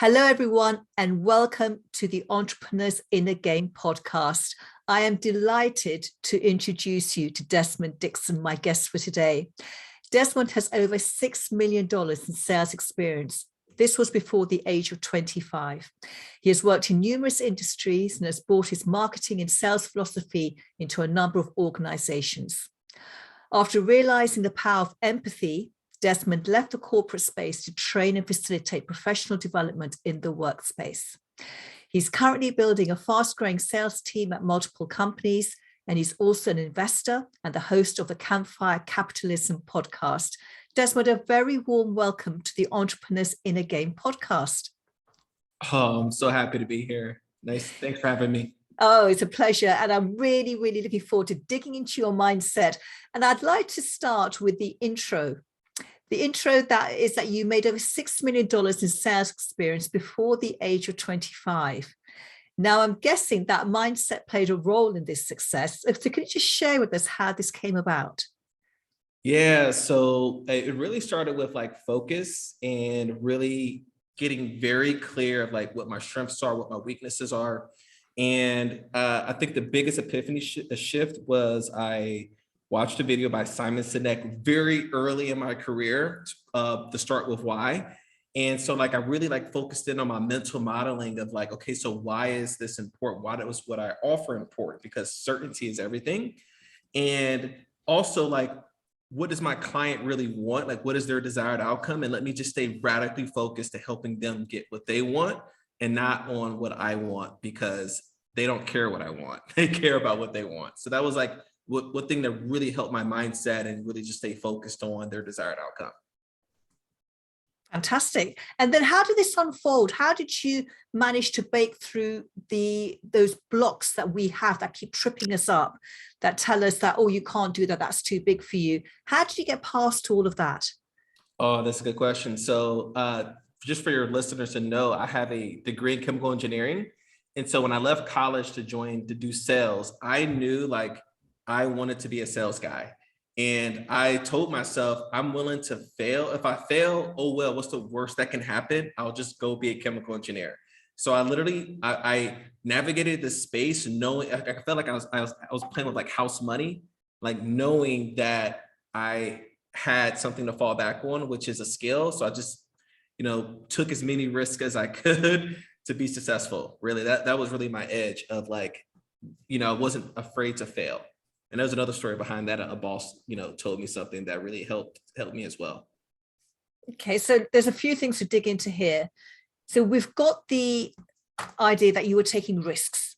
Hello, everyone, and welcome to the Entrepreneur's Inner Game podcast. I am delighted to introduce you to Desmond Dixon, my guest for today. Desmond has over $6 million in sales experience. This was before the age of 25. He has worked in numerous industries and has brought his marketing and sales philosophy into a number of organizations. After realizing the power of empathy, Desmond left the corporate space to train and facilitate professional development in the workspace. He's currently building a fast-growing sales team at multiple companies, and he's also an investor and the host of the Campfire Capitalism podcast. Desmond, a very warm welcome to the Entrepreneur's Inner Game podcast. Oh, I'm so happy to be here. Nice. Thanks for having me. Oh, it's a pleasure. And I'm really, really looking forward to digging into your mindset. And I'd like to start with the intro. The intro is that you made over $6 million in sales experience before the age of 25. Now, I'm guessing that mindset played a role in this success. So can you just share with us how this came about? Yeah, so it really started with focus and really getting very clear of what my strengths are, what my weaknesses are. And I think the biggest epiphany shift was I watched a video by Simon Sinek very early in my career, to start with why. And so I really focused in on my mental modeling of okay, so why is this important? Why was what I offer important? Because certainty is everything. And also what does my client really want? What is their desired outcome? And let me just stay radically focused to helping them get what they want and not on what I want, because they don't care what I want. They care about what they want. So that was one thing that really helped my mindset and really just stay focused on their desired outcome. Fantastic. And then how did this unfold? How did you manage to break through those blocks that we have that keep tripping us up, that tell us that, oh, you can't do that, that's too big for you? How did you get past all of that? Oh, that's a good question. So just for your listeners to know, I have a degree in chemical engineering. And so when I left college to do sales, I knew I wanted to be a sales guy. And I told myself, I'm willing to fail. If I fail, oh, well, what's the worst that can happen? I'll just go be a chemical engineer. So I navigated the space knowing, I felt like I was playing with house money, knowing that I had something to fall back on, which is a skill. So I just, took as many risks as I could to be successful. Really, that was really my edge of I wasn't afraid to fail. And there's another story behind that. A boss, told me something that really helped me as well. Okay, so there's a few things to dig into here. So we've got the idea that you were taking risks.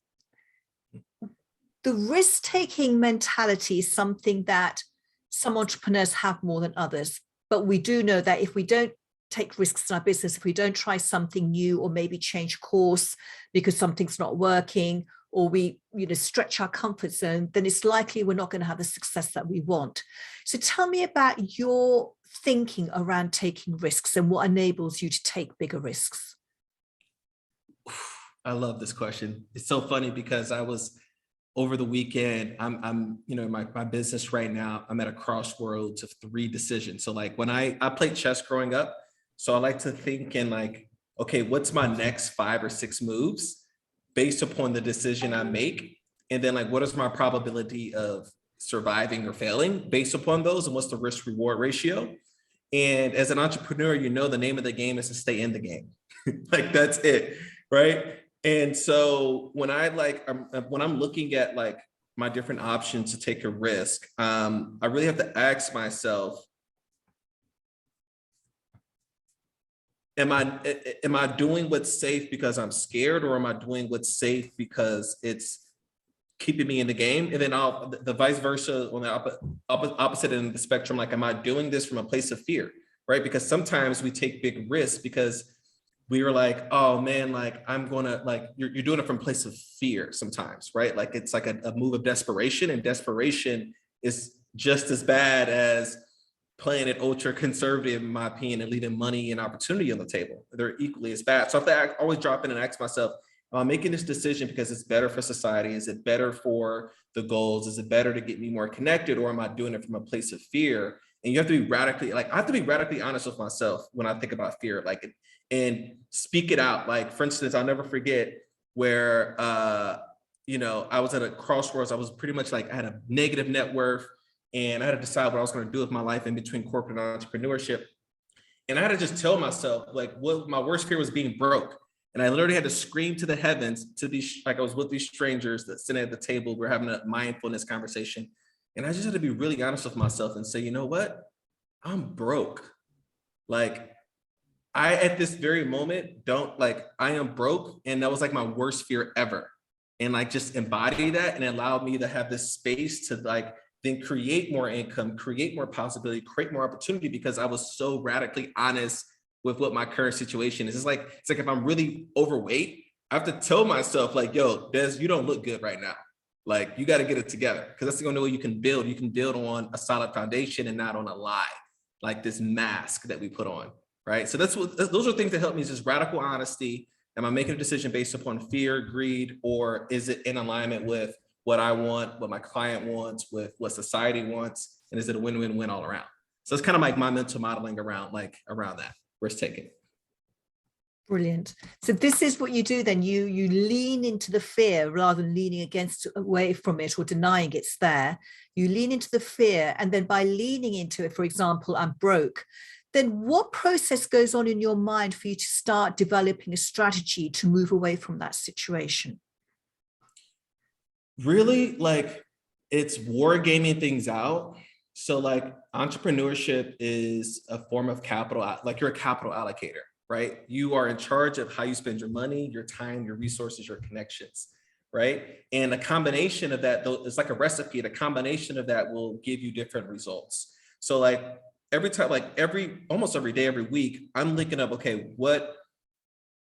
The risk-taking mentality is something that some entrepreneurs have more than others. But we do know that if we don't take risks in our business, if we don't try something new or maybe change course because something's not working, or we stretch our comfort zone, then it's likely we're not going to have the success that we want. So tell me about your thinking around taking risks and what enables you to take bigger risks. I love this question. It's so funny because I was over the weekend, I'm in my business right now, I'm at a crossroads of 3 decisions. So when I played chess growing up, so I like to think in okay, what's my next 5 or 6 moves based upon the decision I make? And then what is my probability of surviving or failing based upon those? And what's the risk reward ratio? And as an entrepreneur, the name of the game is to stay in the game. That's it, right? And so when when I'm looking at my different options to take a risk, I really have to ask myself, am I doing what's safe because I'm scared, or am I doing what's safe because it's keeping me in the game? And then the vice versa on the opposite end of the spectrum, am I doing this from a place of fear, right? Because sometimes we take big risks because we were oh man, I'm gonna you're doing it from a place of fear sometimes, right? It's a move of desperation, and desperation is just as bad as playing it ultra conservative, in my opinion, and leaving money and opportunity on the table. They're equally as bad. So I always drop in and ask myself, am I making this decision because it's better for society? Is it better for the goals? Is it better to get me more connected? Or am I doing it from a place of fear? And you have to be radically, like, I have to be radically honest with myself when I think about fear, like, and speak it out. Like, for instance, I'll never forget where, I was at a crossroads. I was pretty much like, I had a negative net worth, and I had to decide what I was going to do with my life in between corporate and entrepreneurship. And I had to just tell myself, like, what my worst fear was being broke. And I literally had to scream to the heavens to these, like, I was with these strangers that sitting at the table. We're having a mindfulness conversation. And I just had to be really honest with myself and say, you know what? I'm broke. Like, I, at this very moment, I am broke. And that was like my worst fear ever. And like, just embody that, and allowed me to have this space to like, then create more income, create more possibility, create more opportunity, because I was so radically honest with what my current situation is. It's like if I'm really overweight, I have to tell myself, like, yo, Des, you don't look good right now. Like, you got to get it together, because that's the only way you can build. You can build on a solid foundation and not on a lie, like this mask that we put on, right? So those are things that help me, is just radical honesty. Am I making a decision based upon fear, greed, or is it in alignment with what I want, what my client wants, with what society wants, and is it a win-win-win all around? So it's kind of like my mental modeling around that, risk taking. Brilliant. So this is what you do then. You lean into the fear rather than leaning away from it or denying it's there. You lean into the fear, and then by leaning into it, for example, I'm broke, then what process goes on in your mind for you to start developing a strategy to move away from that situation? Really, like, it's war gaming things out. So like, entrepreneurship is a form of capital, like, you're a capital allocator, right? You are in charge of how you spend your money, your time, your resources, your connections, right? And a combination of that, though, it's like a recipe. The combination of that will give you different results. So like, every time, like almost every day, every week, I'm linking up, okay, what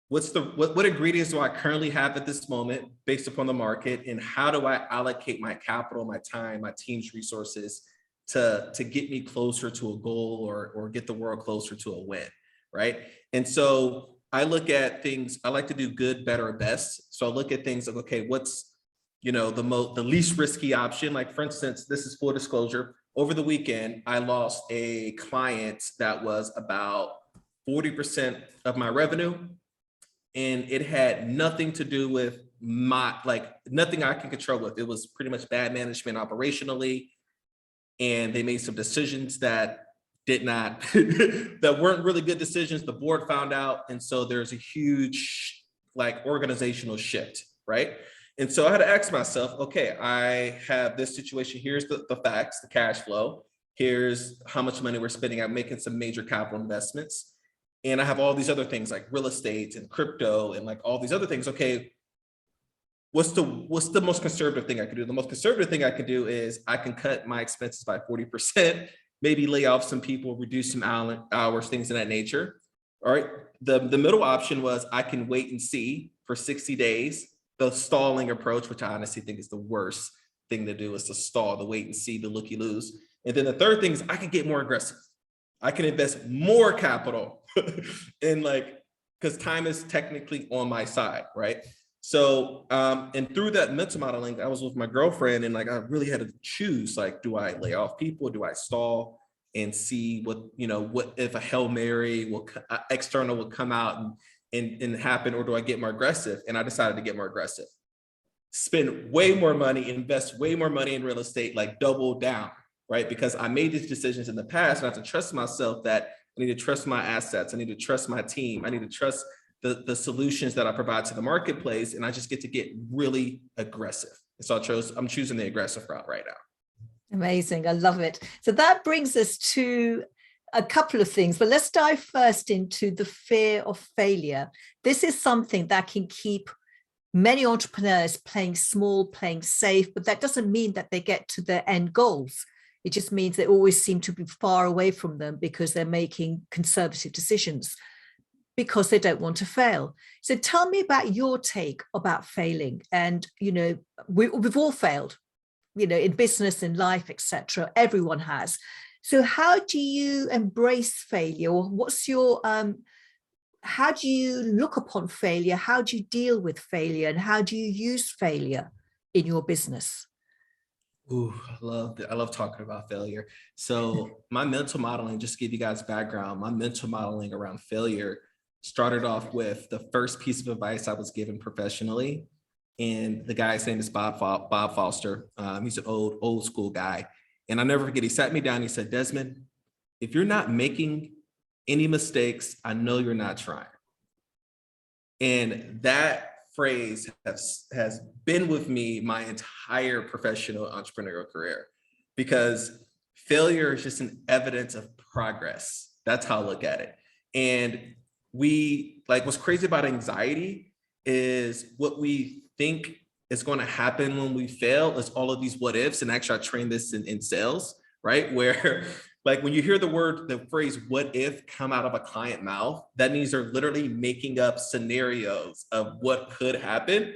ingredients do I currently have at this moment based upon the market, and how do I allocate my capital, my time, my team's resources to get me closer to a goal, or get the world closer to a win, right? And so I look at things, I like to do good, better, or best. So I look at things like, okay, what's, the least risky option? Like, for instance, this is full disclosure. Over the weekend, I lost a client that was about 40% of my revenue. And it had nothing to do with nothing I can control with. It was pretty much bad management operationally. And they made some decisions that did not, that weren't really good decisions. The board found out. And so there's a huge, like, organizational shift, right? And so I had to ask myself, okay, I have this situation. Here's the facts, the cash flow. Here's how much money we're spending. I'm making some major capital investments. And I have all these other things like real estate and crypto and like all these other things. Okay, what's the most conservative thing I could do? The most conservative thing I could do is I can cut my expenses by 40%, maybe lay off some people, reduce some hours, things of that nature. All right. The middle option was I can wait and see for 60 days, the stalling approach, which I honestly think is the worst thing to do, is to stall, the wait and see, the looky loos. And then the third thing is I can get more aggressive. I can invest more capital in, like, because time is technically on my side, right? So, and through that mental modeling, I was with my girlfriend, and like, I really had to choose, like, do I lay off people? Do I stall and see what if a Hail Mary external would come out and happen, or do I get more aggressive? And I decided to get more aggressive, spend way more money, invest way more money in real estate, like double down, right? Because I made these decisions in the past, and I have to trust myself that I need to trust my assets. I need to trust my team. I need to trust the solutions that I provide to the marketplace. And I just get to get really aggressive. And so I'm choosing the aggressive route right now. Amazing. I love it. So that brings us to a couple of things, but let's dive first into the fear of failure. This is something that can keep many entrepreneurs playing small, playing safe, but that doesn't mean that they get to their end goals. It just means they always seem to be far away from them because they're making conservative decisions because they don't want to fail. So tell me about your take about failing. And, we've all failed, in business, in life, etc. Everyone has. So how do you embrace failure? Or what's your, how do you look upon failure? How do you deal with failure? And how do you use failure in your business? Ooh, I love talking about failure. So my mental modeling, just to give you guys background, my mental modeling around failure started off with the first piece of advice I was given professionally. And the guy's name is Bob Foster. He's an old school guy. And I never forget, he sat me down, he said, Desmond, if you're not making any mistakes, I know you're not trying. And that phrase has been with me my entire professional entrepreneurial career, because failure is just an evidence of progress. That's how I look at it. And what's crazy about anxiety is what we think is going to happen when we fail is all of these what ifs. And actually I trained this in sales, right? Where like when you hear the phrase what if come out of a client mouth, that means they're literally making up scenarios of what could happen,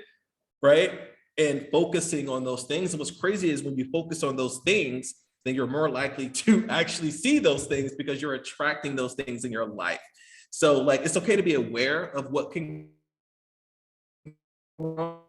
right? And focusing on those things. And what's crazy is when you focus on those things, then you're more likely to actually see those things because you're attracting those things in your life. So like, it's okay to be aware of what can go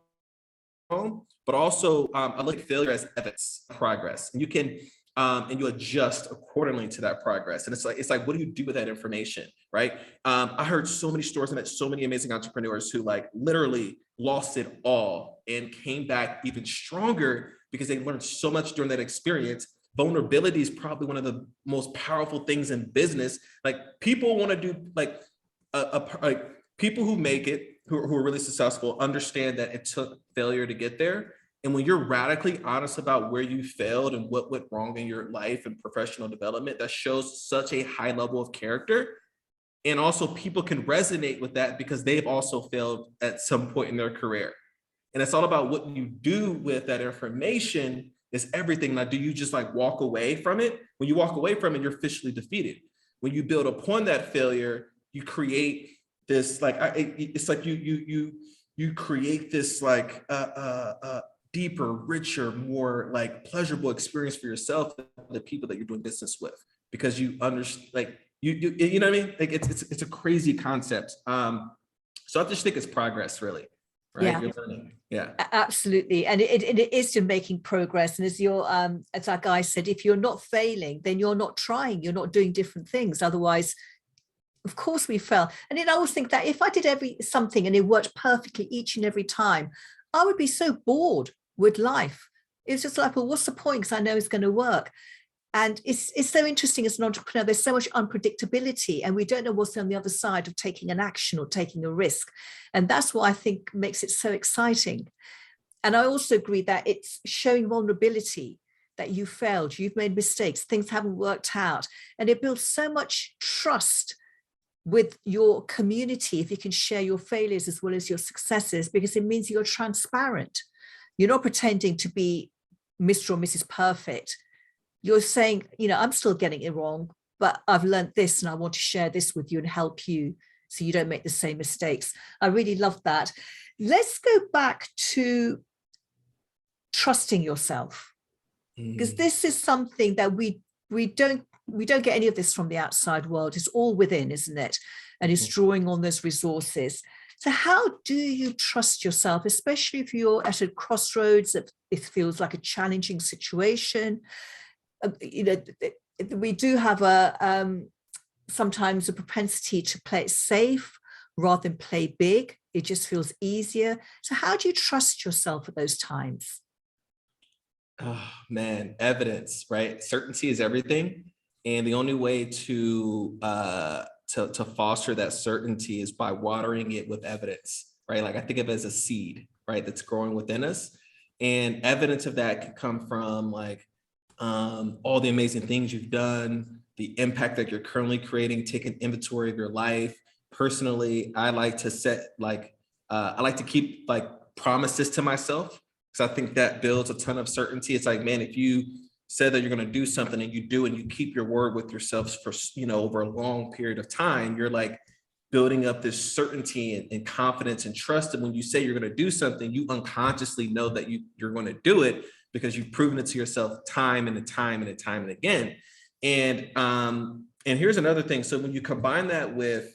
wrong, but also I look at failure as evidence of progress. And you can and you adjust accordingly to that progress. And it's like, what do you do with that information, right? I heard so many stories and met so many amazing entrepreneurs who like literally lost it all and came back even stronger because they learned so much during that experience. Vulnerability is probably one of the most powerful things in business. Like people want to do like people who make it, who are really successful, understand that it took failure to get there. And when you're radically honest about where you failed and what went wrong in your life and professional development, that shows such a high level of character. And also people can resonate with that because they've also failed at some point in their career. And it's all about what you do with that information is everything. Now, do you just like walk away from it? When you walk away from it, you're officially defeated. When you build upon that failure, you create this like, it's like you create this like deeper, richer, more like pleasurable experience for yourself and the people that you're doing business with, because you understand, like you know what I mean? Like it's a crazy concept. So I just think it's progress, really, right? Yeah. You're learning. Yeah, Absolutely. And it is to making progress. And as our guy said, if you're not failing, then you're not trying, you're not doing different things. Otherwise, of course we fail. And then I always think that if I did something and it worked perfectly each and every time, I would be so bored with life. It's just like, well, what's the point? Because I know it's going to work. And it's so interesting as an entrepreneur, there's so much unpredictability and we don't know what's on the other side of taking an action or taking a risk. And that's what I think makes it so exciting. And I also agree that it's showing vulnerability, that you failed, you've made mistakes, things haven't worked out. And it builds so much trust with your community if you can share your failures as well as your successes, because it means you're transparent. You're not pretending to be Mr. or Mrs. Perfect. You're saying, I'm still getting it wrong, but I've learned this and I want to share this with you and help you so you don't make the same mistakes. I really love that. Let's go back to trusting yourself, because this is something that we don't get any of this from the outside world. It's all within, isn't it? And it's drawing on those resources. So how do you trust yourself, especially if you're at a crossroads, that it feels like a challenging situation? We do have sometimes a propensity to play it safe rather than play big. It just feels easier. So how do you trust yourself at those times? oh man, evidence, right? Certainty is everything. And the only way to foster that certainty is by watering it with evidence, right? Like I think of it as a seed, right? That's growing within us. And evidence of that can come from like all the amazing things you've done, the impact that you're currently creating, take an inventory of your life. Personally, I like to keep like promises to myself, because I think that builds a ton of certainty. It's like, man, if you said that you're going to do something and you do, and you keep your word with yourselves for, over a long period of time, you're like building up this certainty and confidence and trust. And when you say you're going to do something, you unconsciously know that you're going to do it because you've proven it to yourself time and time and time and again. And here's another thing. So when you combine that with,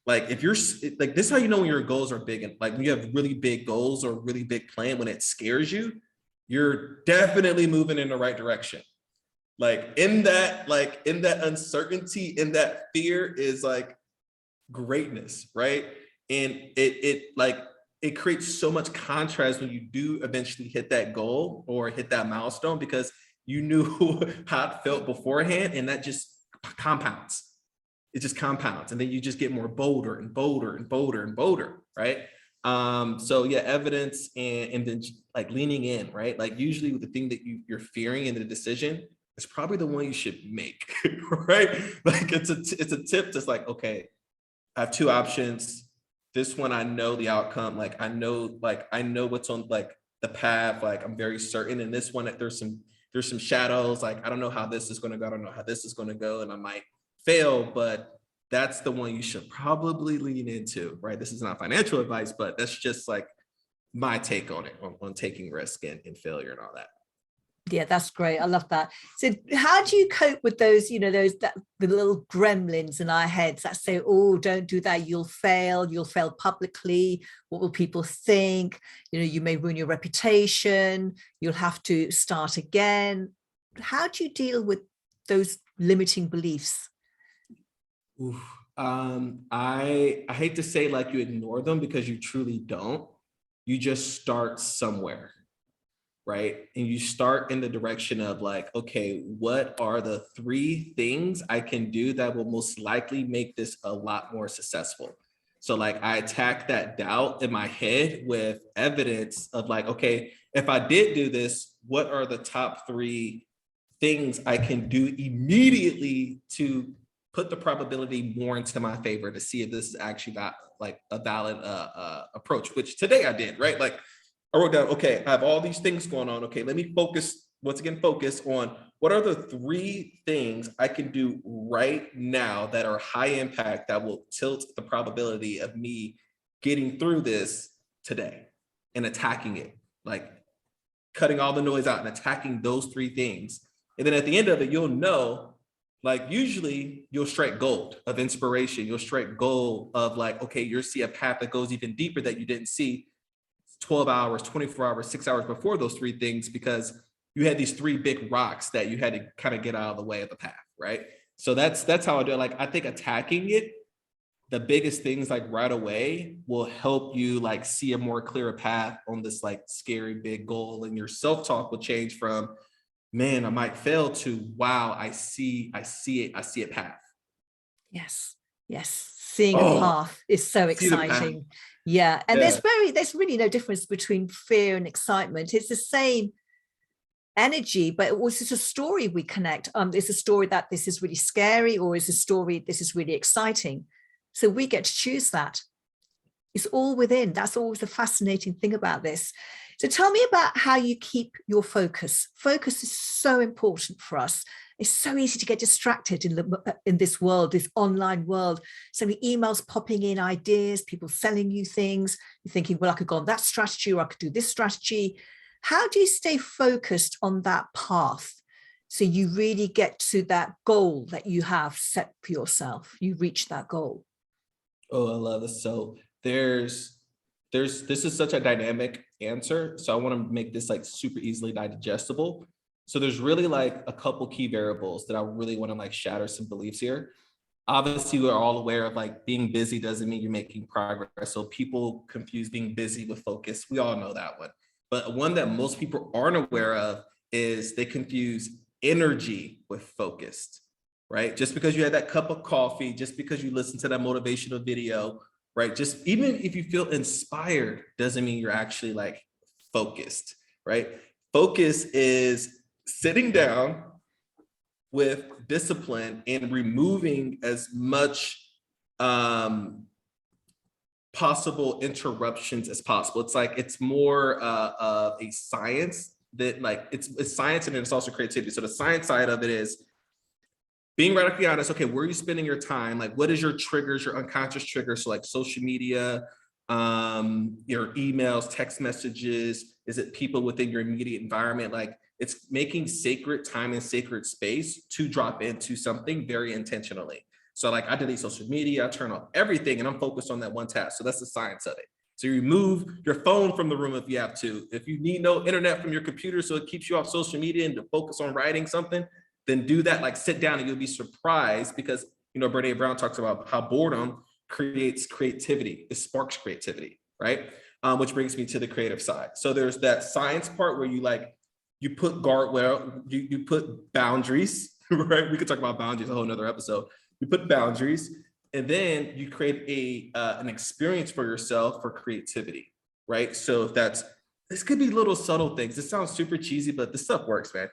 like, if you're like, this is how you know when your goals are big, and like when you have really big goals or really big plan, when it scares you, you're definitely moving in the right direction. Like in that uncertainty, in that fear is like greatness, right? And it creates so much contrast when you do eventually hit that goal or hit that milestone, because you knew how it felt beforehand, and that just compounds. It just compounds, and then you just get more bolder and bolder and bolder and bolder, right? So yeah, evidence and then like leaning in, right? Like usually the thing that you're fearing in the decision is probably the one you should make, right? Like it's a tip that's like, okay, I have two options. This one, I know the outcome. Like I know what's on like the path. Like I'm very certain. And this one, there's some shadows. Like I don't know how this is going to go. I don't know how this is going to go, and I might fail. But that's the one you should probably lean into, right? This is not financial advice, but that's just like my take on it, on taking risk and failure and all that. Yeah, that's great. I love that. So how do you cope with those, the little gremlins in our heads that say, oh, don't do that, you'll fail publicly, what will people think, you may ruin your reputation, you'll have to start again. How do you deal with those limiting beliefs? Oof. I hate to say like you ignore them, because you truly don't. You just start somewhere, right? And you start in the direction of like, okay, what are the 3 things I can do that will most likely make this a lot more successful? So like I attack that doubt in my head with evidence of like, okay, if I did do this, what are the top 3 things I can do immediately to put the probability more into my favor, to see if this is actually like a valid approach, which today I did, right? Like I wrote down, okay, I have all these things going on. Okay, let me focus on what are the 3 things I can do right now that are high impact, that will tilt the probability of me getting through this today, and attacking it, like cutting all the noise out and attacking those 3 things. And then at the end of it, you'll know, like usually you'll strike gold of inspiration. You'll strike gold of like, okay, you'll see a path that goes even deeper that you didn't see 12 hours, 24 hours, 6 hours before those 3 things, because you had these 3 big rocks that you had to kind of get out of the way of the path, right? So that's how I do it. Like I think attacking it, the biggest things like right away, will help you like see a more clearer path on this like scary big goal, and your self-talk will change from, man, I might fail, to wow, I see a path. Yes. Seeing a Oh, path is so exciting. Yeah. And yeah. there's really no difference between fear and excitement. It's the same energy, but it was just a story we connect. It's a story that this is really scary, or is a story this is really exciting. So we get to choose that. It's all within. That's always the fascinating thing about this. So tell me about how you keep your focus. Focus is so important for us. It's so easy to get distracted in this world, this online world. So many emails popping in, ideas, people selling you things. You're thinking, well, I could go on that strategy, or I could do this strategy. How do you stay focused on that path so you really get to that goal that you have set for yourself? You reach that goal. Oh, I love it. So this is such a dynamic answer. So I want to make this like super easily digestible. So there's really like a couple key variables that I really want to like shatter some beliefs here. Obviously, we're all aware of like being busy doesn't mean you're making progress. So people confuse being busy with focus. We all know that one. But one that most people aren't aware of is they confuse energy with focused, right? Just because you had that cup of coffee, just because you listen to that motivational video, right? Just even if you feel inspired doesn't mean you're actually like focused, right? Focus is sitting down with discipline and removing as much possible interruptions as possible. It's like it's more of a science that like it's science, and it's also creativity. So the science side of it is being radically honest. Okay, where are you spending your time? Like, what is your triggers, your unconscious triggers? So like social media, your emails, text messages. Is it people within your immediate environment? Like, it's making sacred time and sacred space to drop into something very intentionally. So like I delete social media, I turn off everything, and I'm focused on that one task. So that's the science of it. So you remove your phone from the room if you have to. If you need no internet from your computer so it keeps you off social media and to focus on writing something, then do that. Like sit down and you'll be surprised because, you know, Brene Brown talks about how boredom creates creativity. It sparks creativity, right? Which brings me to the creative side. So there's that science part where you put guardrail, you put boundaries, right? We could talk about boundaries a whole nother episode. You put boundaries, and then you create an experience for yourself for creativity, right? So this could be little subtle things. This sounds super cheesy, but this stuff works, man.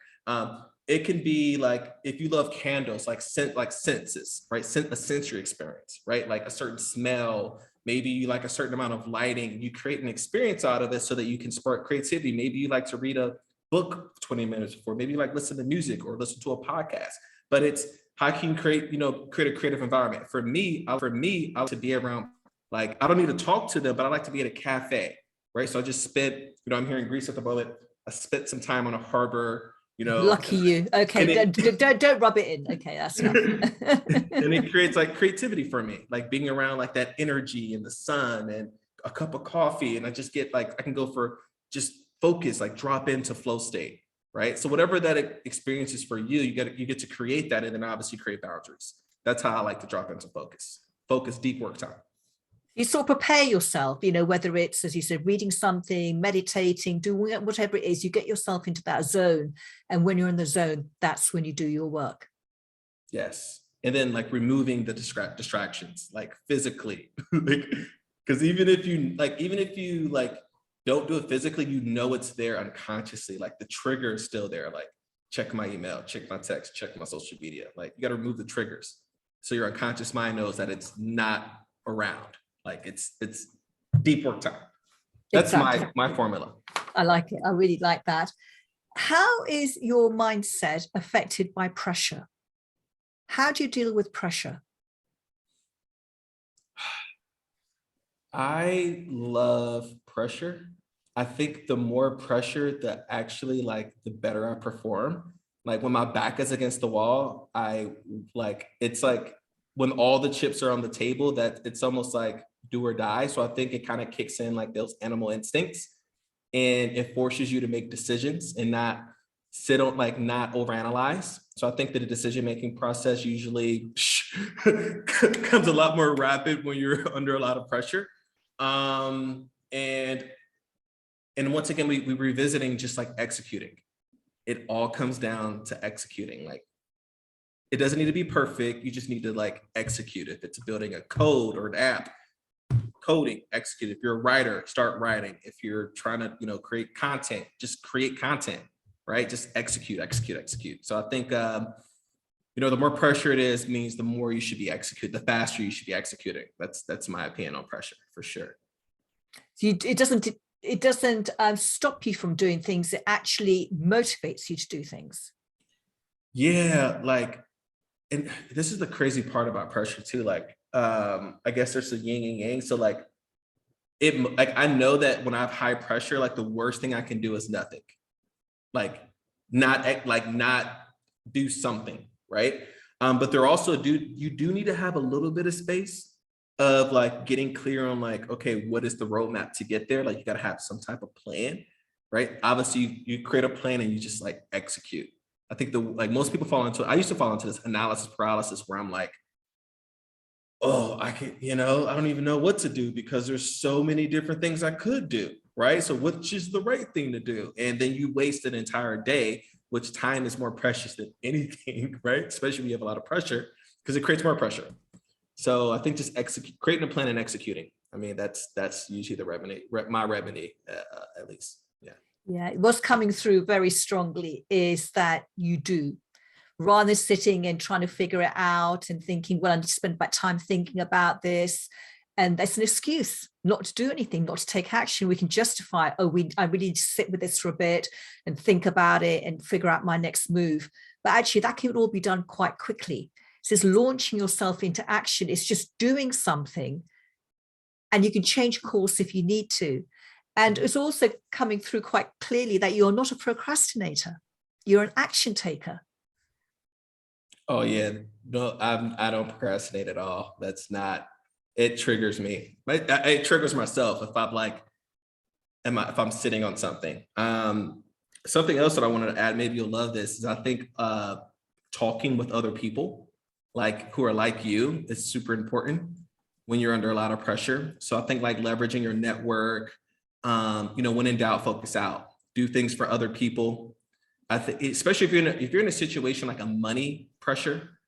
It can be like, if you love candles, like senses, right? A sensory experience, right? Like a certain smell, maybe you like a certain amount of lighting. You create an experience out of it so that you can spark creativity. Maybe you like to read a book 20 minutes before, maybe you like listen to music or listen to a podcast, but it's how can you create a creative environment. For me, I like to be around, like, I don't need to talk to them, but I like to be at a cafe, right? So I just spent, I'm here in Greece at the moment. I spent some time on a harbor, Lucky you. Okay, don't rub it in. Okay, that's enough. And it creates like creativity for me, like being around like that energy and the sun and a cup of coffee, and I just get like, I can go for just focus, like drop into flow state, right? So whatever that experience is for you, you get to create that, and then obviously create boundaries. That's how I like to drop into focus, deep work time. You sort of prepare yourself, whether it's, as you said, reading something, meditating, doing whatever it is, you get yourself into that zone. And when you're in the zone, that's when you do your work. Yes. And then like removing the distractions, like physically, because even if you don't do it physically, it's there unconsciously. Like the trigger is still there. Like check my email, check my text, check my social media. Like you got to remove the triggers. So your unconscious mind knows that it's not around. Like it's deep work time. That's exactly my formula. I like it. I really like that. How is your mindset affected by pressure? How do you deal with pressure? I love pressure. I think the more pressure, the better I perform. Like when my back is against the wall, it's like when all the chips are on the table, that it's almost like do or die. So I think it kind of kicks in like those animal instincts, and it forces you to make decisions and not overanalyze. So I think that the decision-making process usually comes a lot more rapid when you're under a lot of pressure. And once again, we revisiting just like executing. It all comes down to executing. Like it doesn't need to be perfect. You just need to like execute. If it's building a code or an app, coding, execute. If you're a writer, start writing. If you're trying to, create content, just create content, right? Just execute. So I think, the more pressure it is means the more you should be executing, the faster you should be executing. That's my opinion on pressure for sure. So it doesn't stop you from doing things. It actually motivates you to do things. Yeah, and this is the crazy part about pressure too. I guess there's a yin and yang. So I know that when I have high pressure, like the worst thing I can do is nothing. Not do something, right? But you do need to have a little bit of space of like getting clear on like, okay, what is the roadmap to get there? Like you got to have some type of plan, right? Obviously you create a plan and you just like execute. I think most people I used to fall into this analysis paralysis where I'm like, oh, I don't even know what to do because there's so many different things I could do, right? So which is the right thing to do? And then you waste an entire day, which time is more precious than anything, right? Especially when you have a lot of pressure because it creates more pressure. So I think just creating a plan and executing. I mean, that's usually my remedy, at least. Yeah. Yeah. What's coming through very strongly is that you do, rather than sitting and trying to figure it out and thinking, well, I need to spend my time thinking about this. And that's an excuse not to do anything, not to take action. We can justify, I really need to sit with this for a bit and think about it and figure out my next move. But actually that can all be done quite quickly. So it's launching yourself into action. It's just doing something and you can change course if you need to. And it's also coming through quite clearly that you're not a procrastinator. You're an action taker. Oh yeah, no, I don't procrastinate at all. That's not it triggers me. It triggers myself if I'm like, if I'm sitting on something. Something else that I wanted to add, maybe you'll love this, is I think talking with other people like who are like you is super important when you're under a lot of pressure. So I think like leveraging your network, when in doubt, focus out, do things for other people. I think, especially if you're in a situation like a money pressure,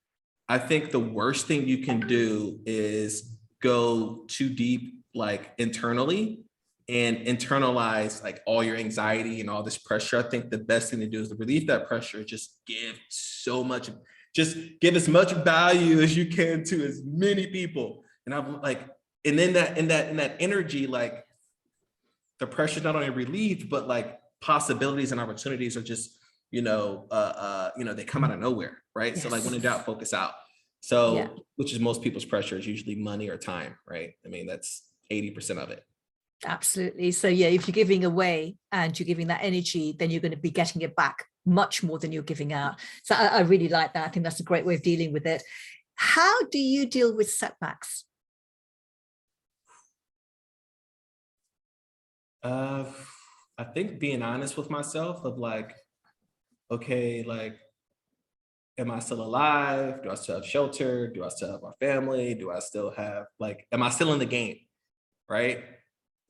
I think the worst thing you can do is go too deep, like internally, and internalize like all your anxiety and all this pressure. I think the best thing to do is to relieve that pressure. Just give as much value as you can to as many people. And I'm like, and then in that energy, like the pressure not only relieved, but like possibilities and opportunities are just, they come out of nowhere, right? Yes. So like when in doubt, focus out. So, which is most people's pressure is usually money or time, right? I mean, that's 80% of it. Absolutely. So yeah, if you're giving away and you're giving that energy, then you're going to be getting it back much more than you're giving out. So I really like that. I think that's a great way of dealing with it. How do you deal with setbacks? I think being honest with myself of like, okay, like, am I still alive? Do I still have shelter? Do I still have my family? Do I still have am I still in the game? Right.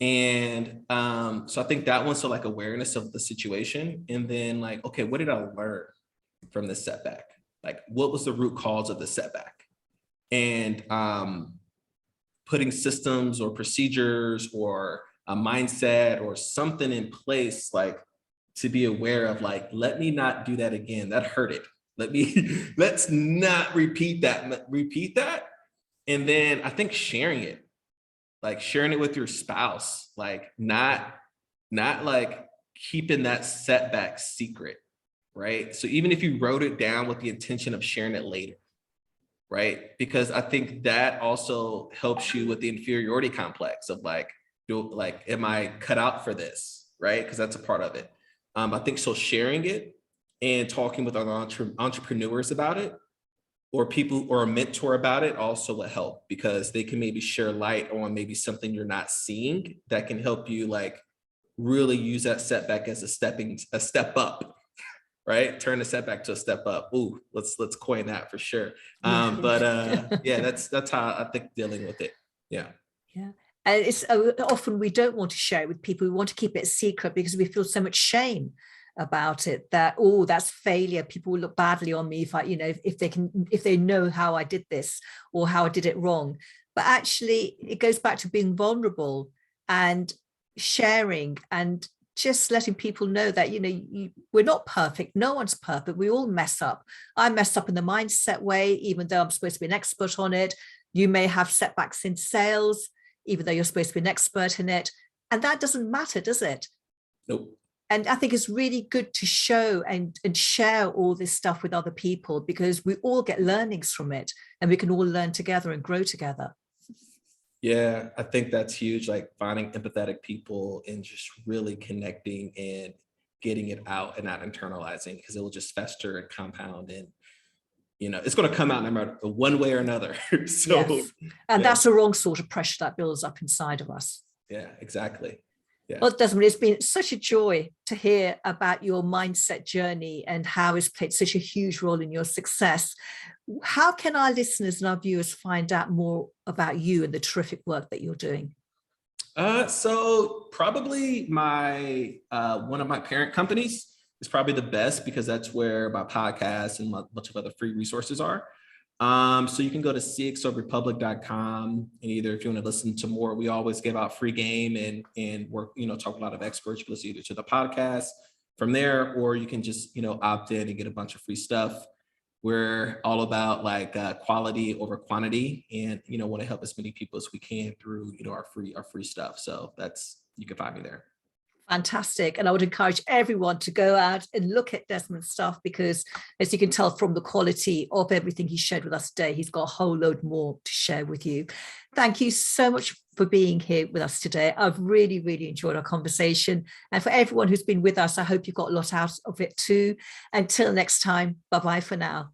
And so I think that one's so like awareness of the situation. And then like, okay, what did I learn from this setback? Like, what was the root cause of the setback? And putting systems or procedures or a mindset or something in place, like to be aware of like, let me not do that again. That hurted. Let's not repeat that. And then I think sharing it with your spouse, like not like keeping that setback secret, right? So even if you wrote it down with the intention of sharing it later, right? Because I think that also helps you with the inferiority complex of am I cut out for this, right? Because that's a part of it. I think so sharing it and talking with other entrepreneurs about it, or people or a mentor about it also will help, because they can maybe share light on maybe something you're not seeing that can help you like really use that setback as a step up, right? Turn the setback to a step up. Ooh, let's coin that for sure. That's how I think dealing with it. Yeah. Yeah. And it's often we don't want to share it with people. We want to keep it secret because we feel so much shame about it, that that's failure. People will look badly on me if they know how I did this or how I did it wrong. But actually it goes back to being vulnerable and sharing and just letting people know that we're not perfect. No one's perfect. We all mess up. I mess up in the mindset way, even though I'm supposed to be an expert on it. You may have setbacks in sales, even though you're supposed to be an expert in it, and that doesn't matter, does it? Nope. And I think it's really good to show and share all this stuff with other people, because we all get learnings from it and we can all learn together and grow together. Yeah, I think that's huge, like finding empathetic people and just really connecting and getting it out and not internalizing, because it will just fester and compound, and it's going to come out no matter one way or another. So, yes. And that's the wrong sort of pressure that builds up inside of us. Yeah, exactly. Yeah. Well, Desmond, it's been such a joy to hear about your mindset journey and how it's played such a huge role in your success. How can our listeners and our viewers find out more about you and the terrific work that you're doing? So probably my one of my parent companies is probably the best, because that's where my podcast and a bunch of other free resources are. So you can go to cxorepublic.com, and either if you want to listen to more, we always give out free game and work, talk to a lot of experts. You can listen either to the podcast from there, or you can just, opt in and get a bunch of free stuff. We're all about quality over quantity, and, want to help as many people as we can through, our free stuff. So you can find me there. Fantastic. And I would encourage everyone to go out and look at Desmond's stuff, because as you can tell from the quality of everything he shared with us today, he's got a whole load more to share with you. Thank you so much for being here with us today. I've really, really enjoyed our conversation. And for everyone who's been with us, I hope you got a lot out of it too. Until next time, bye-bye for now.